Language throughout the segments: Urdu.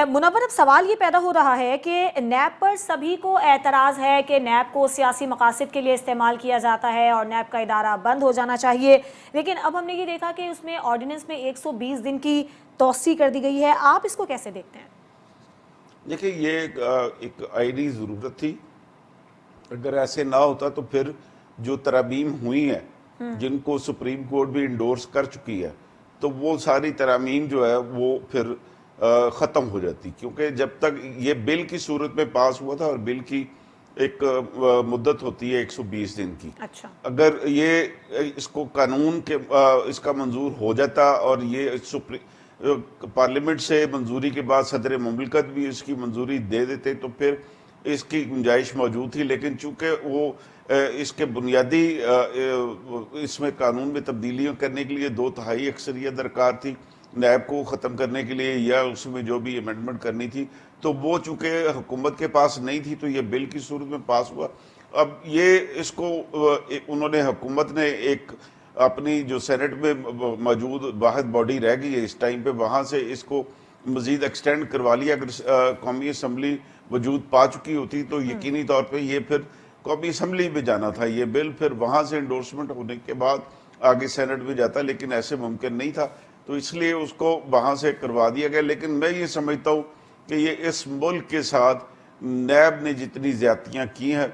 منور، اب سوال یہ پیدا ہو رہا ہے کہ نیب پر سبھی کو اعتراض ہے کہ نیب کو سیاسی مقاصد کے لیے استعمال کیا جاتا ہے اور نیب کا ادارہ بند ہو جانا چاہیے، لیکن اب ہم نے یہ دیکھا کہ اس میں آرڈیننس میں 120 دن کی توسیع کر دی گئی ہے. آپ اس کو کیسے دیکھتے ہیں؟ دیکھیں، یہ ایک آئینی ضرورت تھی. اگر ایسے نہ ہوتا تو پھر جو ترامیم ہوئی ہیں جن کو سپریم کورٹ بھی انڈورس کر چکی ہے، تو وہ ساری ترامیم جو ہے وہ پھر ختم ہو جاتی، کیونکہ جب تک یہ بل کی صورت میں پاس ہوا تھا اور بل کی ایک مدت ہوتی ہے 120 دن کی. اچھا، اگر یہ اس کو قانون کے اس کا منظور ہو جاتا اور یہ پارلیمنٹ سے منظوری کے بعد صدر مملکت بھی اس کی منظوری دے دیتے تو پھر اس کی گنجائش موجود تھی. لیکن چونکہ وہ اس کے بنیادی اس میں قانون میں تبدیلیاں کرنے کے لیے 2/3 اکثریت درکار تھی نیب کو ختم کرنے کے لیے، یا اس میں جو بھی امینڈمنٹ کرنی تھی، تو وہ چونکہ حکومت کے پاس نہیں تھی تو یہ بل کی صورت میں پاس ہوا. اب یہ اس کو انہوں نے، حکومت نے ایک اپنی جو سینٹ میں موجود واحد باڈی رہ گئی ہے اس ٹائم پہ، وہاں سے اس کو مزید ایکسٹینڈ کروا لیا. اگر قومی اسمبلی وجود پا چکی ہوتی تو یقینی طور پہ یہ پھر قومی اسمبلی میں جانا تھا یہ بل، پھر وہاں سے انڈورسمنٹ ہونے کے بعد آگے سینٹ میں جاتا، لیکن ایسے ممکن نہیں تھا تو اس لیے اس کو وہاں سے کروا دیا گیا. لیکن میں یہ سمجھتا ہوں کہ یہ اس ملک کے ساتھ نیب نے جتنی زیادتیاں کی ہیں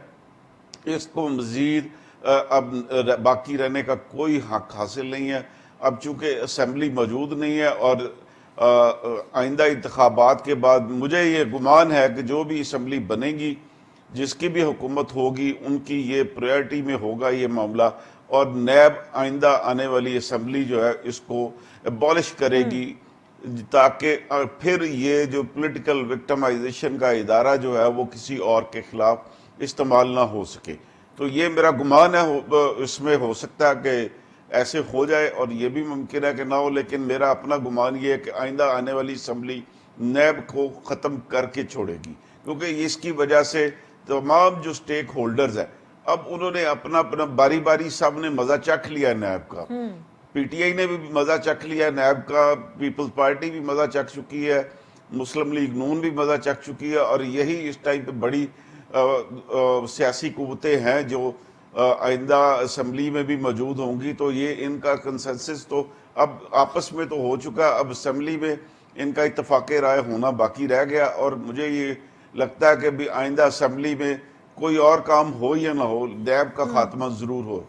اس کو مزید اب باقی رہنے کا کوئی حق حاصل نہیں ہے. اب چونکہ اسمبلی موجود نہیں ہے اور آئندہ انتخابات کے بعد مجھے یہ گمان ہے کہ جو بھی اسمبلی بنے گی، جس کی بھی حکومت ہوگی، ان کی یہ پریورٹی میں ہوگا یہ معاملہ، اور نیب آئندہ آنے والی اسمبلی جو ہے اس کو ابالش کرے گی، تاکہ پھر یہ جو پولیٹیکل وکٹمائزیشن کا ادارہ جو ہے وہ کسی اور کے خلاف استعمال نہ ہو سکے. تو یہ میرا گمان ہے. اس میں ہو سکتا ہے کہ ایسے ہو جائے اور یہ بھی ممکن ہے کہ نہ ہو، لیکن میرا اپنا گمان یہ ہے کہ آئندہ آنے والی اسمبلی نیب کو ختم کر کے چھوڑے گی، کیونکہ اس کی وجہ سے تمام جو سٹیک ہولڈرز ہیں اب انہوں نے اپنا باری باری سب نے مزہ چکھ لیا نیب کا. پی ٹی آئی نے بھی مزہ چکھ لیا نیب کا، پیپلز پارٹی بھی مزہ چکھ چکی ہے، مسلم لیگ نون بھی مزہ چکھ چکی ہے، اور یہی اس ٹائم پہ بڑی سیاسی قوتیں ہیں جو آئندہ اسمبلی میں بھی موجود ہوں گی. تو یہ ان کا کنسنسس تو اب آپس میں تو ہو چکا، اب اسمبلی میں ان کا اتفاق رائے ہونا باقی رہ گیا. اور مجھے یہ لگتا ہے کہ بھی آئندہ اسمبلی میں کوئی اور کام ہو یا نہ ہو، نیب کا خاتمہ ضرور ہو.